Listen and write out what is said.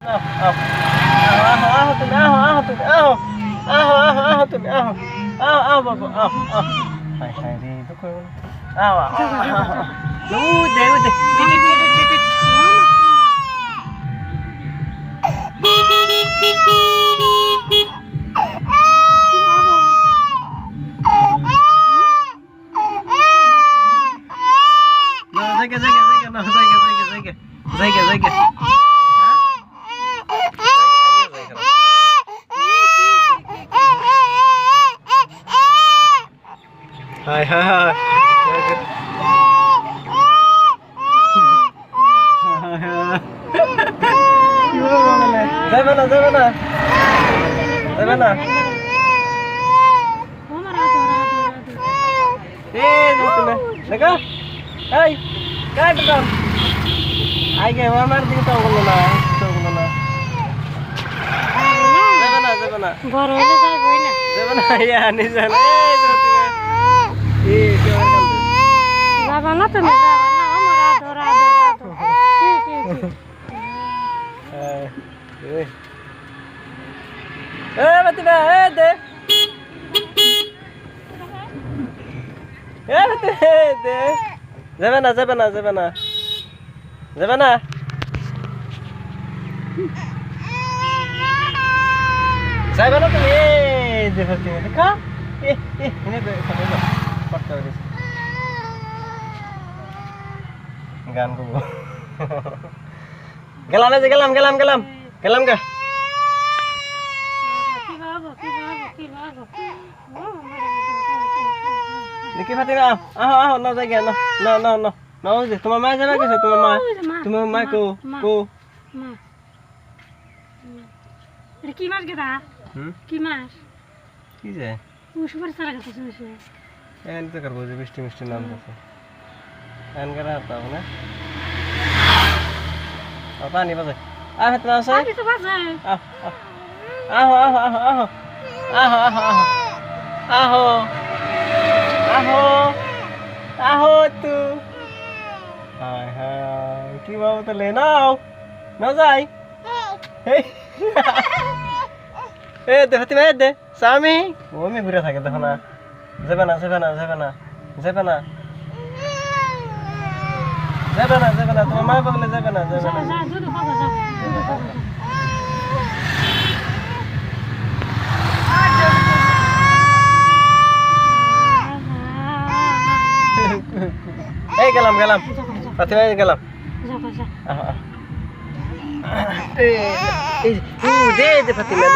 আহ আহ আহ তুমি আহ তুমি আহ আহ আহ আহ তুমি আহ আহ আহ বাবা আহ আহ হাই হাই রে দুঃখ আহ আহ ও দে টিট জায়গা হাই হাই হাই যাবে না যাবে না যাবে না দেখা এই কাট দাও আগে আমার দিকে তো বলো না যাবে না বড় হলে যাইবই না যাবে না ইয়া নিজে না এই কি আর কাল যাবা না তুমি যাবা না আমার আদর বাতিবা দে দে যাবে না যাবে না যাবে না যাবে না যাবে না তুমি দেখো তুমি দেখা গান করবো গেলাম এই যে গেলাম গেলাম গেলাম গেলাম গা দেখি ফাতিমা আহ আহ না যাই গিয়া না না না না ওই যে তোমার মা যাবে গেছে তোমার মা কো মা এটা কি মাছ গেদা কি মাছ কি যে উসবার সারা গেছে শুনছে এন তো করবো যে মিষ্টি মিষ্টি নাম আছে এন করা হতো না পানি বাজে আহ ফাতিমা আসে আমি তো বাজে আহ আহ আহ আহ আহ আহ আহ আহ আহ তু হাই হাই কি বাবু তো লে নাও না যাই এ দে ফাতিমা দে স্বামী ও আমি ঘুরে থাকে দেখো না যাবে না যাবে না যাবে না যাবে না যাবে না যাবে না তোমার মা বলে যাবে না যাবে না যা দুধ খাওয়া যা এই গেলাম গেলাম ফাতিমা গেলাম যা এই দে ফাতিমা